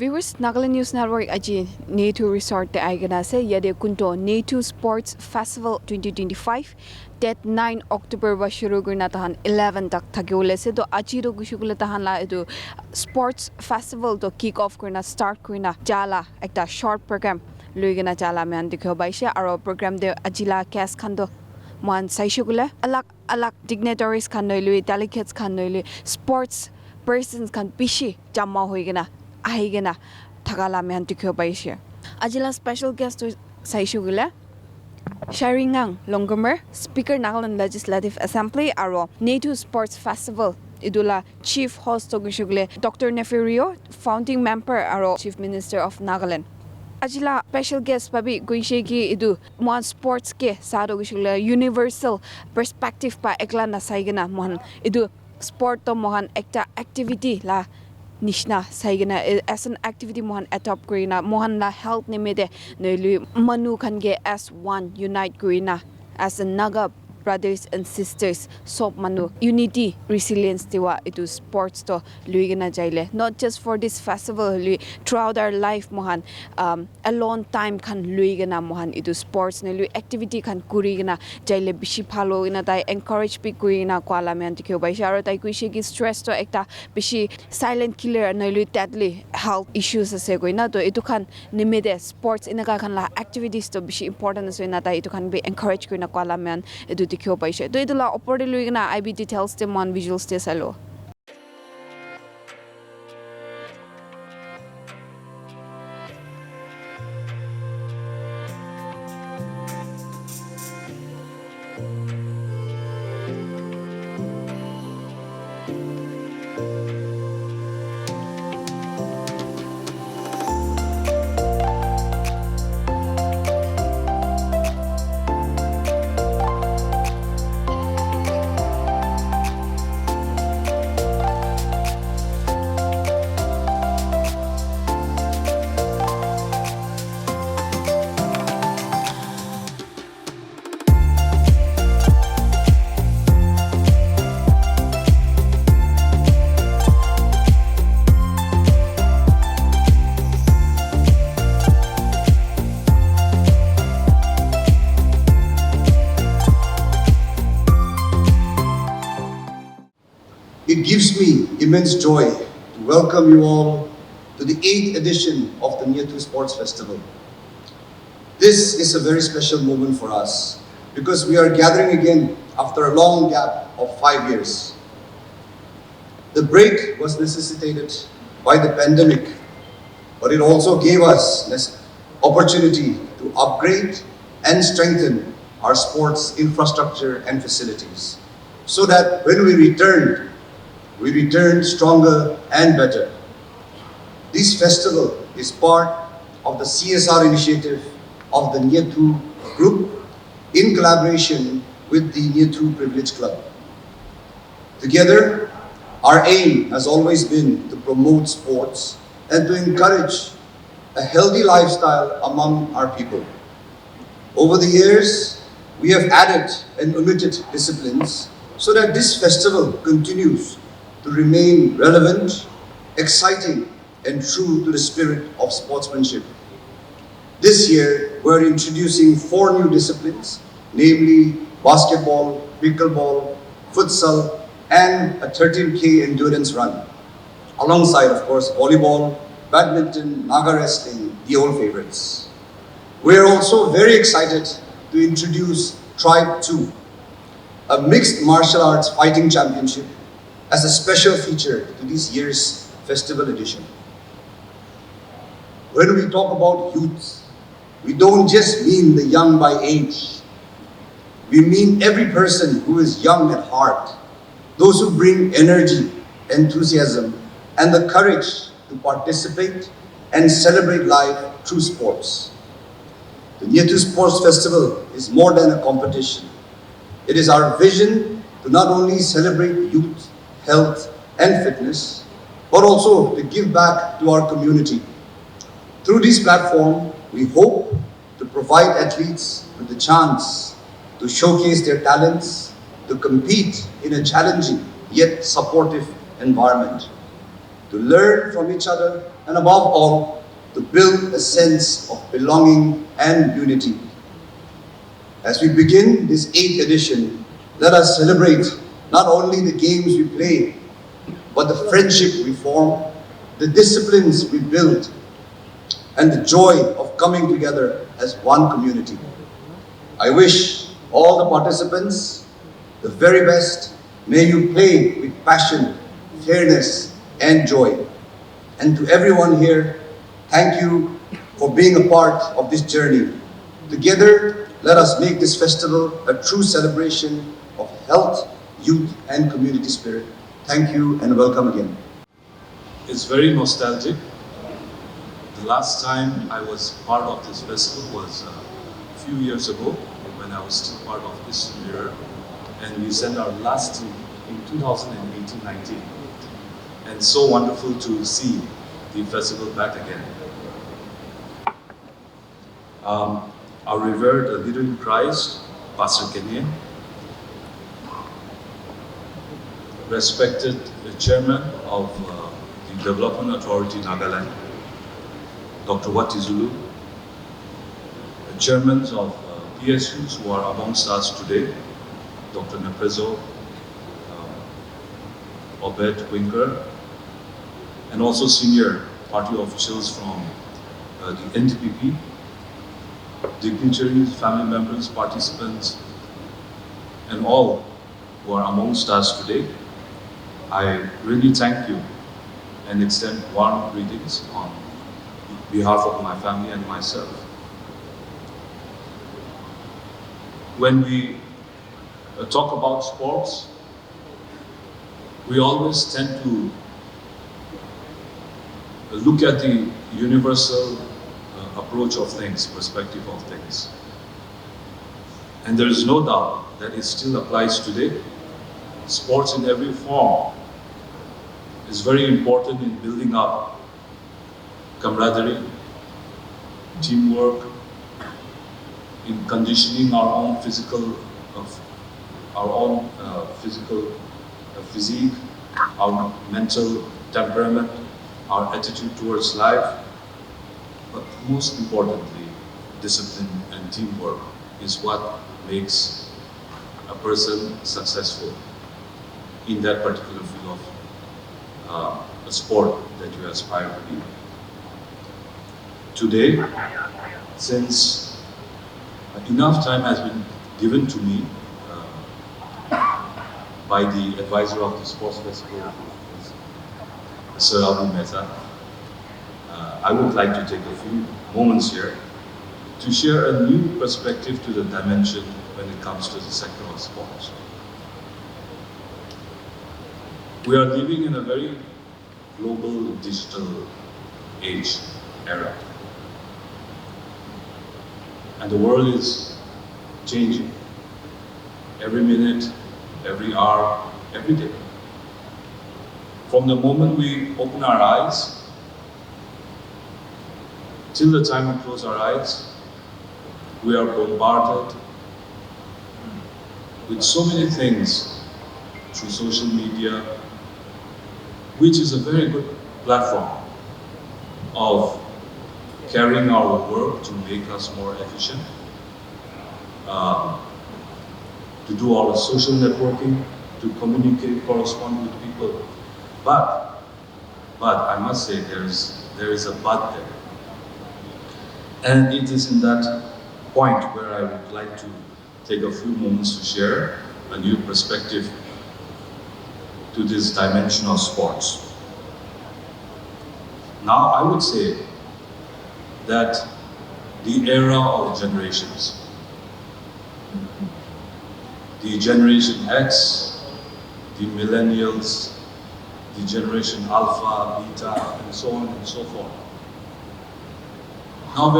Viewers, Nagaland News Network aji Niathu Resort te aigana se yade kunto Niathu Sports Festival 2025 date 9 October ba shuru gurna tahan 11 tak thagiole se to aji ro gushugule tahan la edu sports festival to kick off kurna start kurna jala ekta short program luigena jala man dikho baise aro program de ajila cast khando man saishugule alak dignitaries khan noilui delegates khan noilui sports persons khan bishi jamma hoigena ahigena thagala me antikho baishe ajila special guest to saishugula sharingang longomer speaker Nagaland Legislative Assembly aro Niathu Sports Festival idula chief host to gishugule Dr. Neferio founding member aro chief minister of Nagaland ajila special guest babi guishegi idu mon sports ke sado gishugule universal perspective pa ekla na saigena mon idu sport to mohan ekta activity la Nishna saigena as an activity mohan atop grina mohan la health nimede noilu manu khange as one unite grina as a Naga brothers and sisters sob manu unity resilience tiwa itu sports to luigena jaile not just for this festival throughout our life mohan a long time khan luigena mohan itu sports ne activity khan kurigena jaile bishi phalo ina tai encourage bi kuina kwala me antikyo baisharo tai kuishi ki stress to ekta bishi silent killer ne deadly health issues ase goina to itu khan nimede sports inaka khan la activities to bishi important ase na tai itu khan be encourage kuina kwala man edu dikhibo paise to idula opor de luigena IB details te mon visuals te salo It gives me immense joy to welcome you all to the 8th edition of the Niathu Sports Festival. This is a very special moment for us because we are gathering again after a long gap of 5 years. The break was necessitated by the pandemic, but it also gave us this opportunity to upgrade and strengthen our sports infrastructure and facilities so that when we returned stronger and better. This festival is part of the CSR initiative of the Niathu Group in collaboration with the Niathu Privilege Club. Together, our aim has always been to promote sports and to encourage a healthy lifestyle among our people. Over the years, we have added and omitted disciplines so that this festival continues to remain relevant, exciting, and true to the spirit of sportsmanship. This year, we're introducing 4 new disciplines, namely basketball, pickleball, futsal, and a 13K endurance run. Alongside, of course, volleyball, badminton, Naga wrestling, the old favorites. We're also very excited to introduce Tribe 2, a mixed martial arts fighting championship as a special feature to this year's festival edition. When we talk about youth, we don't just mean the young by age. We mean every person who is young at heart, those who bring energy, enthusiasm, and the courage to participate and celebrate life through sports. The Niathu Sports Festival is more than a competition. It is our vision to not only celebrate youth, health and fitness, but also to give back to our community. Through this platform, we hope to provide athletes with the chance to showcase their talents, to compete in a challenging yet supportive environment, to learn from each other and above all, to build a sense of belonging and unity. As we begin this 8th edition, let us celebrate not only the games we play, but the friendship we form, the disciplines we build, and the joy of coming together as one community. I wish all the participants the very best. May you play with passion, fairness, and joy. And to everyone here, thank you for being a part of this journey. Together, let us make this festival a true celebration of health, youth, and community spirit. Thank you and welcome again. It's very nostalgic. The last time I was part of this festival was a few years ago when I was still part of this mirror, and we sent our last team in 2018-19. And so wonderful to see the festival back again. Our revered leader in Christ, Pastor Kenyan, respected chairman of the Development Authority Nagaland, Dr. Watizulu, the chairmen of PSUs who are amongst us today, Dr. Neprezo, Obed Winker, and also senior party officials from the NDPP, dignitaries, family members, participants, and all who are amongst us today. I really thank you and extend warm greetings on behalf of my family and myself. When we talk about sports, we always tend to look at the universal approach of things, perspective of things. And there is no doubt that it still applies today. Sports in every form is very important in building up camaraderie, teamwork, in conditioning our own physical physique, our mental temperament, our attitude towards life, but most importantly, discipline and teamwork is what makes a person successful in that particular field of a sport that you aspire to be. Today, since enough time has been given to me by the advisor of the Sports Festival, Sir Abu Mehta, I would like to take a few moments here to share a new perspective to the dimension when it comes to the sector of sports. We are living in a very global digital age era. And the world is changing every minute, every hour, every day. From the moment we open our eyes till the time we close our eyes, we are bombarded with so many things through social media, which is a very good platform of carrying our work to make us more efficient, to do our social networking, to communicate, correspond with people. But I must say there is a but there. And it is in that point where I would like to take a few moments to share a new perspective to this dimension of sports. Now, I would say that the era of generations, the Generation X, the Millennials, the Generation Alpha, Beta, and so on and so forth. Now,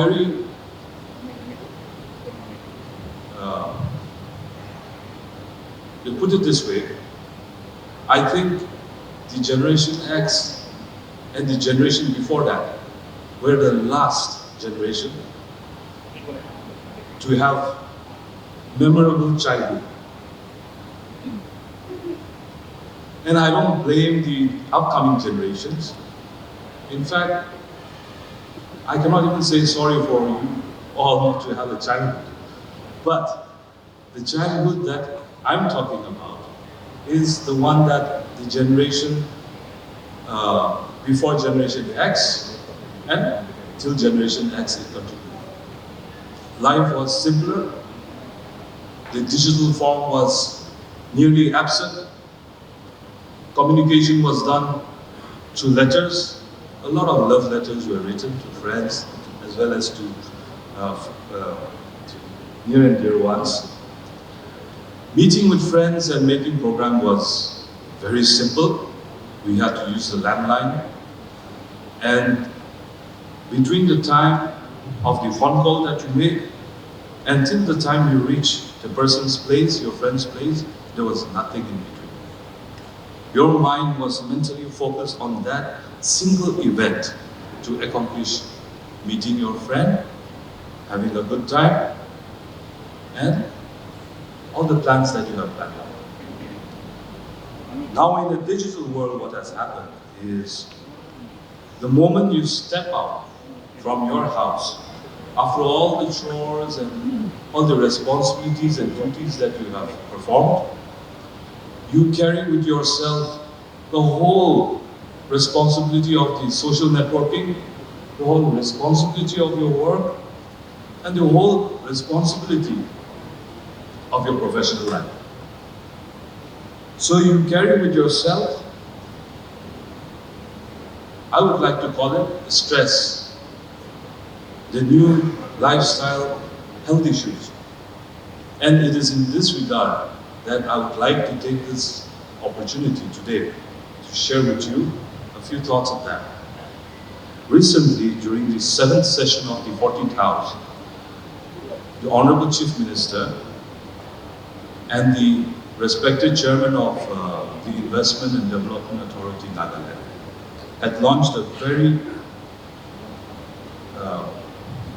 to put it this way, I think the Generation X and the generation before that were the last generation to have memorable childhood. And I don't blame the upcoming generations. In fact, I cannot even say sorry for you all not to have a childhood. But the childhood that I'm talking about is the one that the generation before Generation X and till Generation X it continued. Life was simpler, the digital form was nearly absent, communication was done through letters. A lot of love letters were written to friends as well as to near and dear ones. Meeting with friends and making program was very simple. We had to use the landline. And between the time of the phone call that you make until the time you reach the person's place, your friend's place, there was nothing in between. Your mind was mentally focused on that single event to accomplish meeting your friend, having a good time, and all the plans that you have planned. Now in the digital world, what has happened is the moment you step out from your house, after all the chores and all the responsibilities and duties that you have performed, you carry with yourself the whole responsibility of the social networking, the whole responsibility of your work, and the whole responsibility of your professional life. So you carry with yourself, I would like to call it stress, the new lifestyle health issues. And it is in this regard that I would like to take this opportunity today to share with you a few thoughts of that. Recently, during the 7th session of the 14th House, the Honorable Chief Minister and the respected Chairman of the Investment and Development Authority, Nagaland, had launched a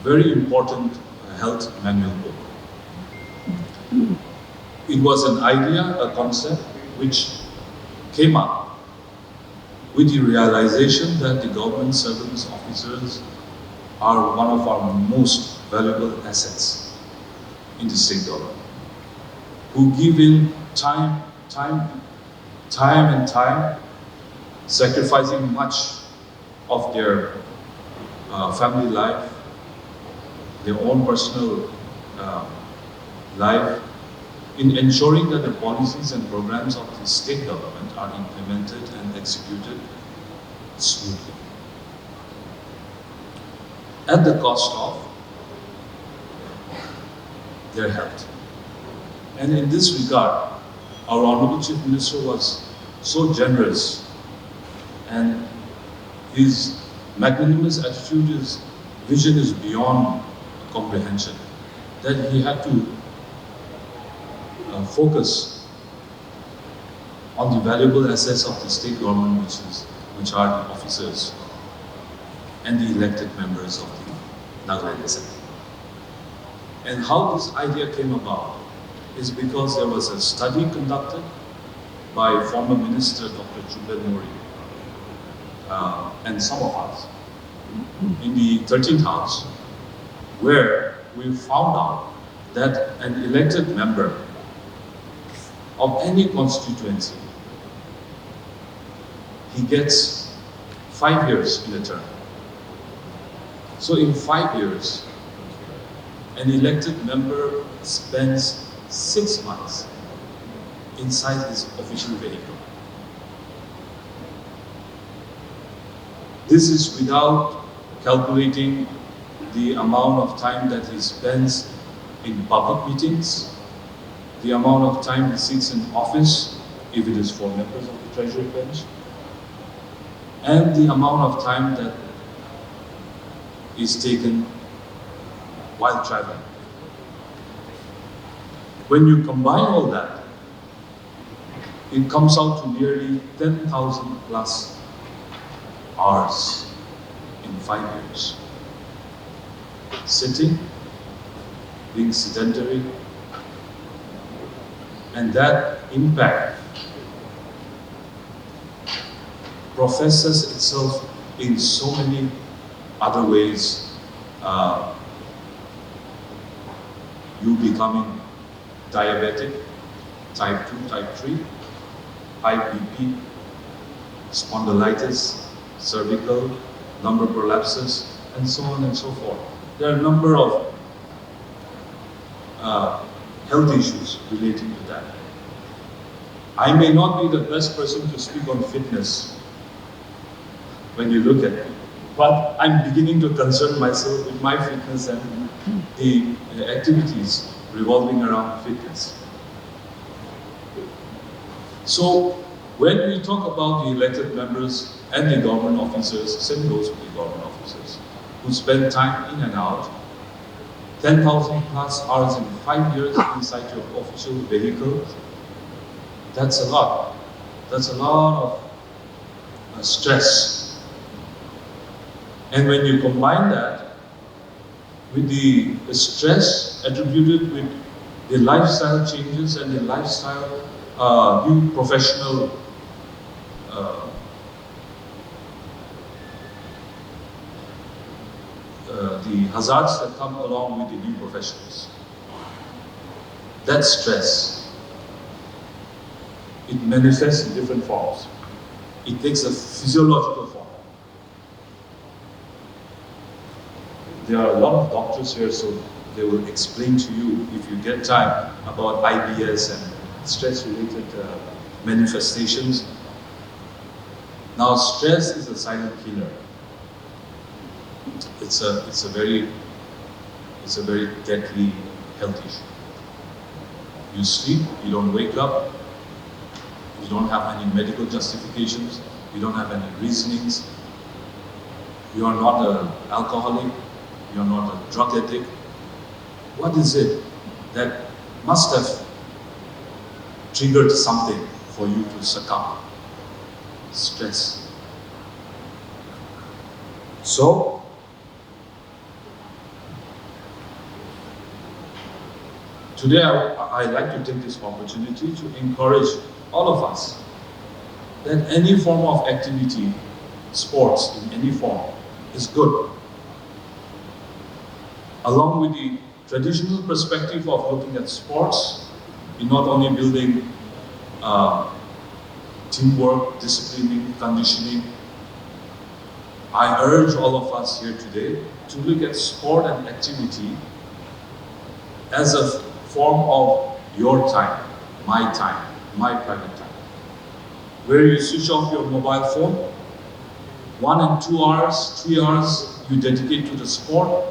very important health manual book. It was an idea, a concept, which came up with the realization that the government servants, officers are one of our most valuable assets in the state government, who give in time, sacrificing much of their family life, their own personal life, in ensuring that the policies and programs of the state government are implemented and executed smoothly, at the cost of their health. And in this regard, our Honorable Chief Minister was so generous, and his magnanimous attitude, his vision is beyond comprehension, that he had to focus on the valuable assets of the state government, which are the officers and the elected members of the Nagaland Assembly. And how this idea came about is because there was a study conducted by former Minister Dr. Chubel Mori and some of us in the 13th House, where we found out that an elected member of any constituency, he gets 5 years in a term. So in 5 years, an elected member spends 6 months inside his official vehicle. This is without calculating the amount of time that he spends in public meetings, the amount of time he sits in office, if it is for members of the Treasury bench, and the amount of time that is taken while traveling. When you combine all that, it comes out to nearly 10,000 plus hours in 5 years. Sitting, being sedentary, and that impact professes itself in so many other ways, you becoming diabetic, type 2, type 3, high BP, spondylitis, cervical, lumbar prolapses, and so on and so forth. There are a number of health issues relating to that. I may not be the best person to speak on fitness when you look at it, but I'm beginning to concern myself with my fitness and the activities revolving around fitness. So when we talk about the elected members and the government officers, same goes with the government officers, who spend time in and out, 10,000 plus hours in 5 years inside your official vehicle, that's a lot. That's a lot of stress. And when you combine that with the stress attributed with the lifestyle changes and the lifestyle new professional the hazards that come along with the new professionals. That stress, it manifests in different forms. It takes a physiological form. There are a lot of doctors here, so they will explain to you, if you get time, about IBS and stress-related manifestations. Now, stress is a silent killer. It's a very deadly health issue. You sleep, you don't wake up, you don't have any medical justifications, you don't have any reasonings, you are not an alcoholic, you are not a drug addict. What is it that must have triggered something for you to succumb? Stress. So, today I'd like to take this opportunity to encourage all of us that any form of activity, sports in any form, is good. Along with the traditional perspective of looking at sports, in not only building teamwork, disciplining, conditioning, I urge all of us here today to look at sport and activity as a form of your time, my private time, where you switch off your mobile phone, 1 and 2 hours, 3 hours you dedicate to the sport.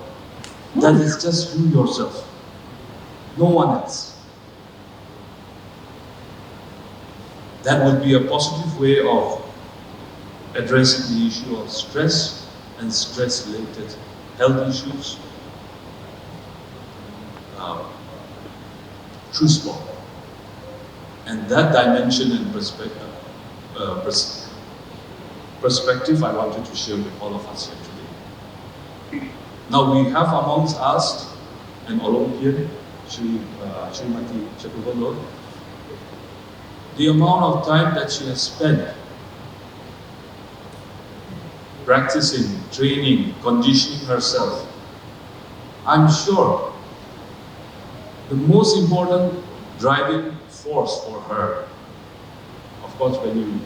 That is just you yourself, no one else. That would be a positive way of addressing the issue of stress and stress-related health issues through sport. And that dimension and perspective I wanted to share with all of us here today. Now we have amongst us an Olympian, Srimati Chaturvedi. The amount of time that she has spent practicing, training, conditioning herself, I'm sure the most important driving force for her, of course when you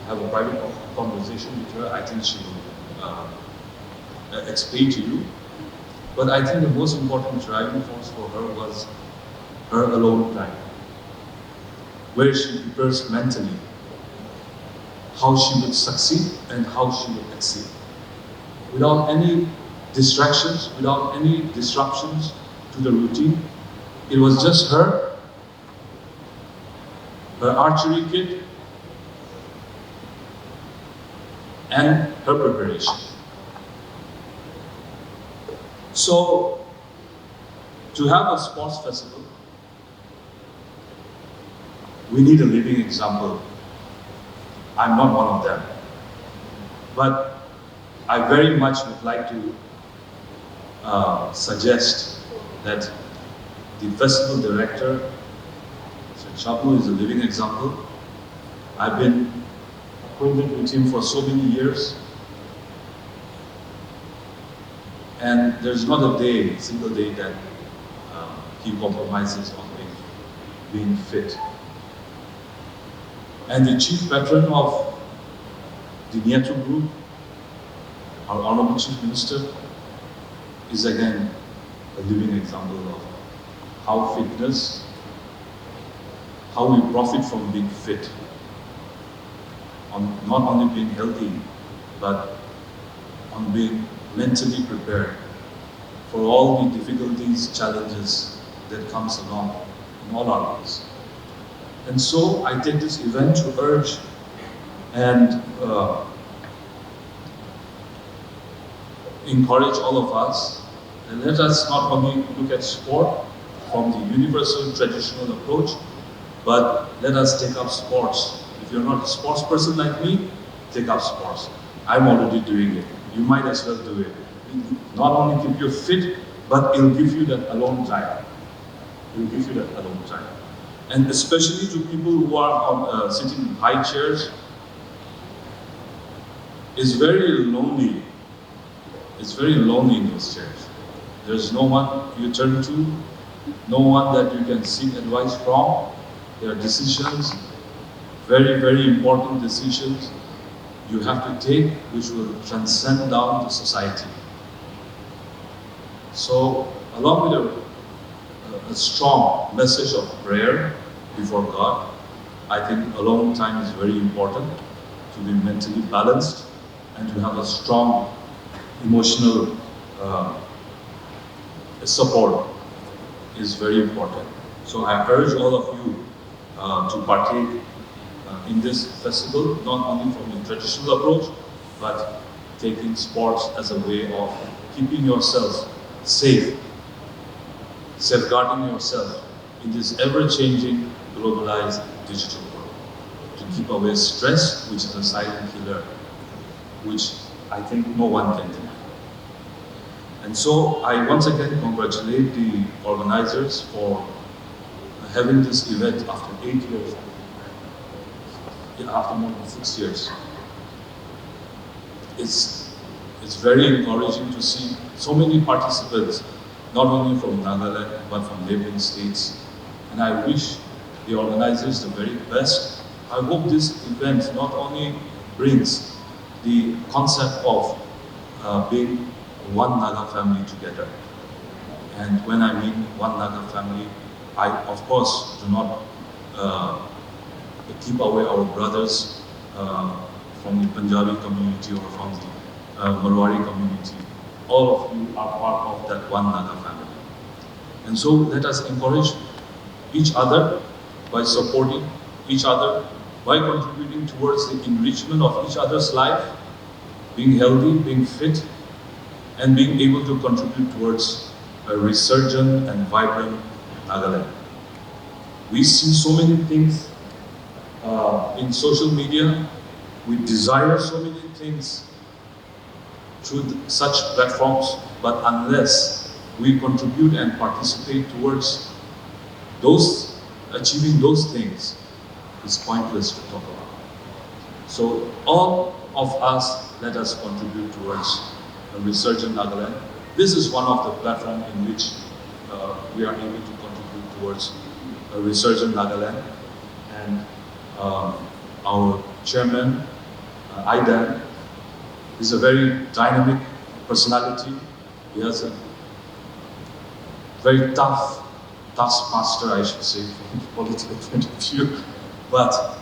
have a private conversation with her, I think she will explain to you, but I think the most important driving force for her was her alone time, where she prepares mentally how she would succeed and how she would exceed. Without any distractions, without any disruptions to the routine. It was just her archery kit, and her preparation. So, to have a sports festival, we need a living example. I'm not one of them. But I very much would like to suggest that the festival director, Sir Chapu, is a living example. I've been acquainted with him for so many years. And there's not a day, single day that he compromises on being fit. And the chief patron of the Niathu group, our Honorable Chief Minister, is again a living example of how fitness, how we profit from being fit, on not only being healthy, but on being mentally prepared for all the difficulties, challenges that comes along in all our lives. And so I take this event to urge and encourage all of us, and let us not only look at sport from the universal traditional approach, but let us take up sports. If you're not a sports person like me, take up sports. I'm already doing it. You might as well do it. It not only keep you fit, but it'll give you that alone time. It'll give you that alone time. And especially to people who are sitting in high chairs, it's very lonely. It's very lonely in those chairs. There's no one you turn to, no one that you can seek advice from. There are decisions, very, very important decisions you have to take, which will transcend down to society. So, along with a strong message of prayer before God, I think alone time is very important to be mentally balanced and to have a strong emotional support is very important. So I urge all of you to partake in this festival, not only from the traditional approach, but taking sports as a way of keeping yourself safe, safeguarding yourself in this ever-changing, globalized digital world, to keep away stress, which is a silent killer, which I think no one can deny. And so I once again congratulate the organizers for having this event after 8 years, after more than 6 years. It's very encouraging to see so many participants, not only from Nagaland, but from neighboring states. And I wish the organizers the very best. I hope this event not only brings the concept of being one Naga family together. And when I mean one Naga family, I of course do not keep away our brothers from the Punjabi community or from the Marwari community. All of you are part of that one Naga family. And so let us encourage each other by supporting each other, by contributing towards the enrichment of each other's life, being healthy, being fit, and being able to contribute towards a resurgent and vibrant Nagaland. We see so many things in social media. We desire so many things through such platforms, but unless we contribute and participate towards those, achieving those things, it's pointless to talk about. So all of us, let us contribute towards a resurgent Nagaland. This is one of the platforms in which we are able to contribute towards a resurgent Nagaland. And our chairman, Aidan, is a very dynamic personality. He has a very tough taskmaster, I should say, from a political point of view. But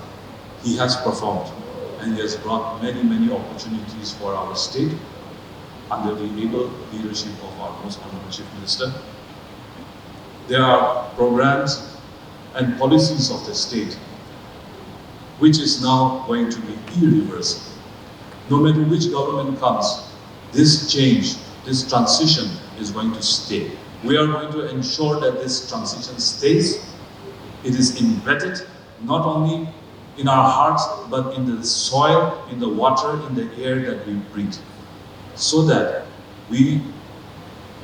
he has performed, and he has brought many, many opportunities for our state under the able leadership of our most honorable Chief Minister. There are programs and policies of the state which is now going to be irreversible. No matter which government comes, this change, this transition is going to stay. We are going to ensure that this transition stays. It is embedded not only in our hearts, but in the soil, in the water, in the air that we breathe, so that we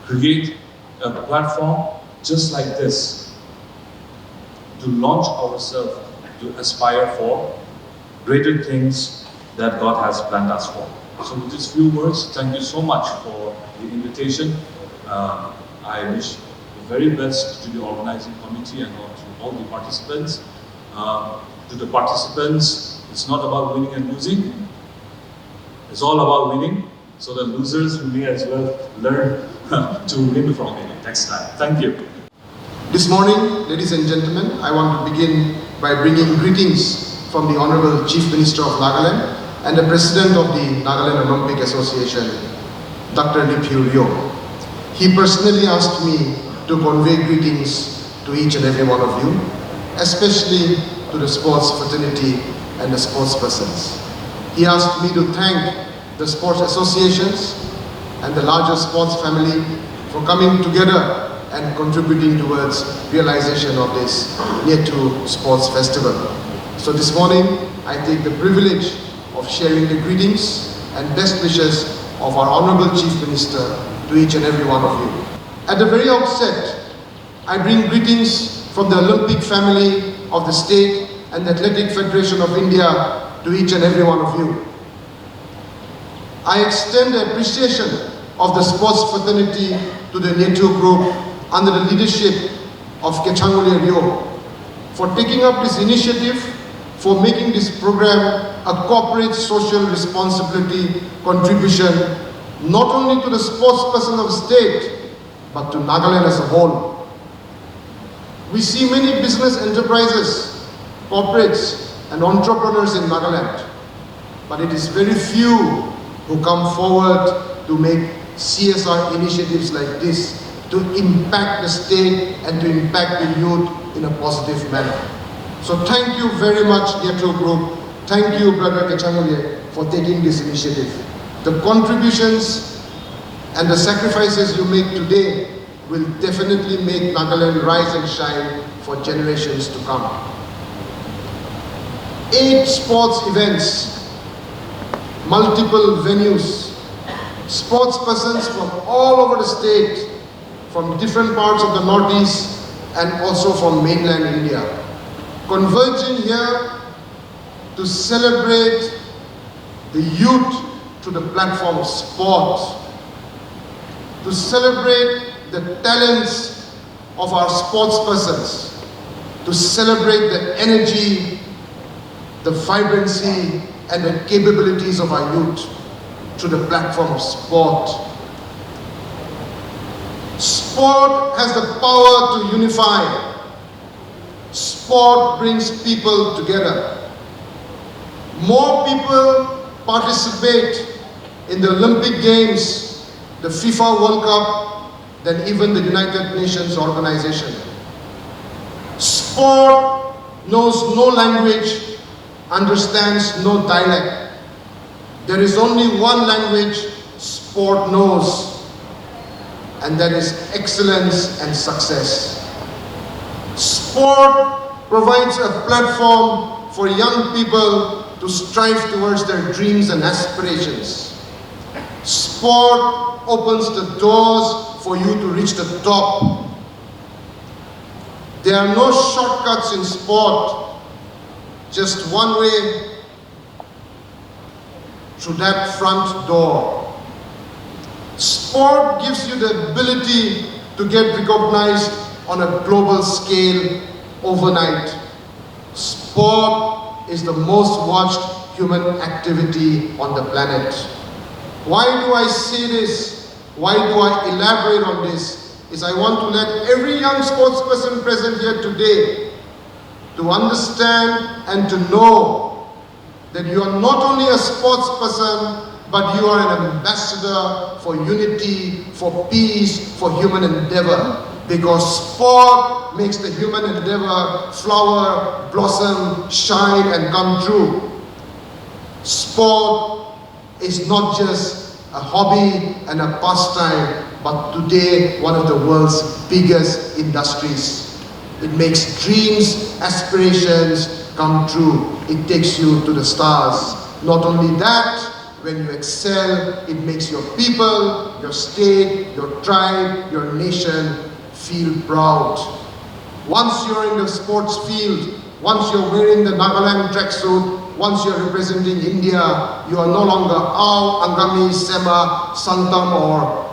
create a platform just like this to launch ourselves, to aspire for greater things that God has planned us for. So with these few words, thank you so much for the invitation. I wish the very best to the organizing committee and to all the participants. To the participants, it's not about winning and losing. It's all about winning. So the losers may as well learn to win from it next time. Thank you. This morning, ladies and gentlemen, I want to begin by bringing greetings from the Honorable Chief Minister of Nagaland and the President of the Nagaland Olympic Association, Dr. Niathu. He personally asked me to convey greetings to each and every one of you, especially to the sports fraternity and the sports persons. He asked me to thank the sports associations and the larger sports family for coming together and contributing towards realization of this Niathu Sports Festival. So this morning, I take the privilege of sharing the greetings and best wishes of our Honorable Chief Minister to each and every one of you. At the very outset, I bring greetings from the Olympic family of the state and the Athletic Federation of India to each and every one of you. I extend appreciation of the sports fraternity to the Niathu group under the leadership of Kechangule Rio for taking up this initiative, for making this program a corporate social responsibility contribution not only to the sports person of the state but to Nagaland as a whole. We see many business enterprises, corporates and entrepreneurs in Nagaland, but it is very few who come forward to make CSR initiatives like this to impact the state and to impact the youth in a positive manner. So thank you very much, Niathu Group. Thank you, Brother Kechangule, for taking this initiative. The contributions and the sacrifices you make today will definitely make Nagaland rise and shine for generations to come. 8 sports events, multiple venues, sports persons from all over the state, from different parts of the Northeast and also from mainland India, converging here to celebrate the youth through the platform of sport, to celebrate the talents of our sports persons, to celebrate the energy, the vibrancy and the capabilities of our youth through the platform of sport. Sport has the power to unify. Sport brings people together. More people participate in the Olympic Games, the FIFA World Cup, than even the United Nations organization. Sport knows no language, understands no dialect. There is only one language sport knows, and that is excellence and success. Sport provides a platform for young people to strive towards their dreams and aspirations. Sport opens the doors for you to reach the top. There are no shortcuts in sport, just one way through that front door. Sport gives you the ability to get recognized on a global scale overnight. Sport is the most watched human activity on the planet. Why do I say this? Why do I elaborate on this? Is I want to let every young sports person present here today to understand and to know that you are not only a sports person, but you are an ambassador for unity, for peace, for human endeavor. Because sport makes the human endeavor flower, blossom, shine and come true. Sport is not just a hobby and a pastime, but today one of the world's biggest industries. It makes dreams, aspirations come true. It takes you to the stars. Not only that, when you excel, it makes your people, your state, your tribe, your nation feel proud. Once you're in the sports field, once you're wearing the Nagaland tracksuit, once you are representing India, you are no longer Ao, Angami, Sema, Santam or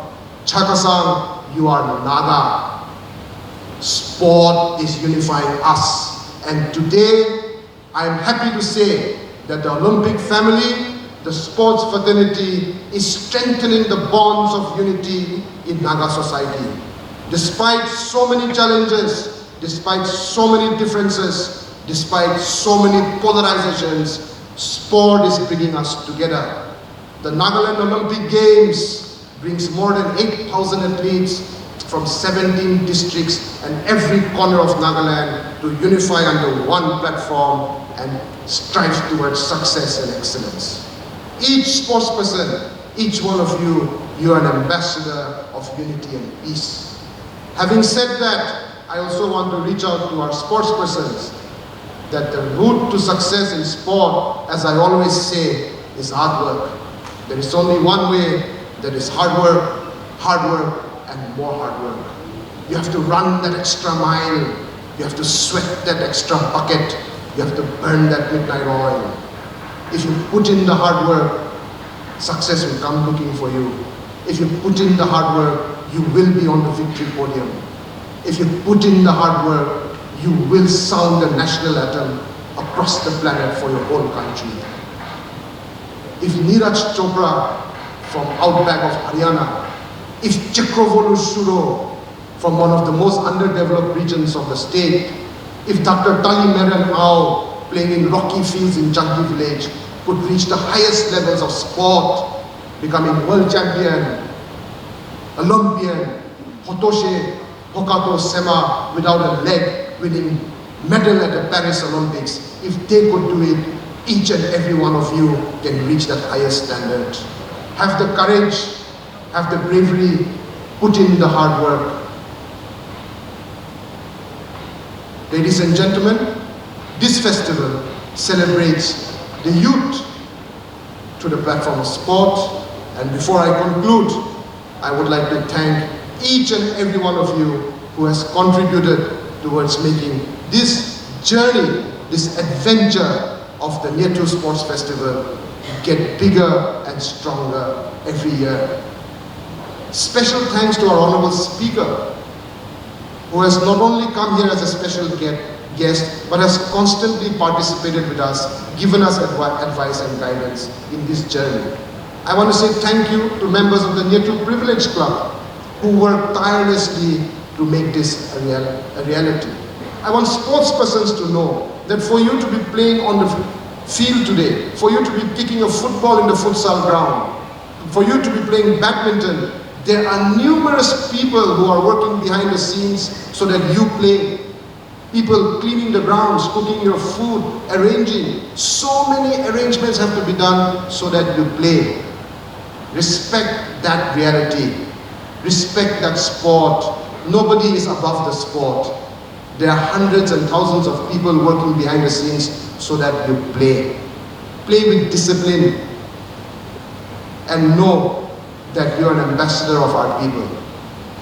Chakasang, you are Naga. Sport is unifying us. And today, I am happy to say that the Olympic family, the sports fraternity, is strengthening the bonds of unity in Naga society. Despite so many challenges, despite so many differences, despite so many polarizations, sport is bringing us together. The Nagaland Olympic Games brings more than 8,000 athletes from 17 districts and every corner of Nagaland to unify under one platform and strive towards success and excellence. Each sportsperson, each one of you, you are an ambassador of unity and peace. Having said that, I also want to reach out to our sportspersons that the route to success in sport, as I always say, is hard work. There is only one way, that is hard work, and more hard work. You have to run that extra mile. You have to sweat that extra bucket. You have to burn that midnight oil. If you put in the hard work, success will come looking for you. If you put in the hard work, you will be on the victory podium. If you put in the hard work, you will sound the national anthem across the planet for your whole country. If Neeraj Chopra from outback of Haryana, if Chakravolu Shuro from one of the most underdeveloped regions of the state, if Dr. Tali Meran Ao playing in rocky fields in Jaggi village could reach the highest levels of sport, becoming world champion, Olympian, Hotoshe, Hokato Sema without a leg, winning medal at the Paris Olympics. If they could do it, each and every one of you can reach that highest standard. Have the courage, have the bravery, put in the hard work. Ladies and gentlemen, this festival celebrates the youth to the platform of sport. And before I conclude, I would like to thank each and every one of you who has contributed towards making this journey, this adventure of the Niathu Sports Festival get bigger and stronger every year. Special thanks to our Honorable Speaker, who has not only come here as a special guest, but has constantly participated with us, given us advice and guidance in this journey. I want to say thank you to members of the Niathu Privilege Club, who work tirelessly to make this a reality. I want sportspersons to know that for you to be playing on the field today, for you to be kicking a football in the futsal ground, for you to be playing badminton, there are numerous people who are working behind the scenes so that you play. People cleaning the grounds, cooking your food, arranging. So many arrangements have to be done so that you play. Respect that reality. Respect that sport. Nobody is above the sport. There are hundreds and thousands of people working behind the scenes so that you play. Play with discipline and know that you are an ambassador of our people.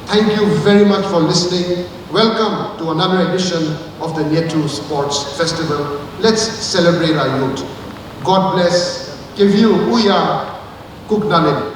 Thank you very much for listening. Welcome to another edition of the Niathu Sports Festival. Let's celebrate our youth. God bless. Keviu Uya Kuknalin.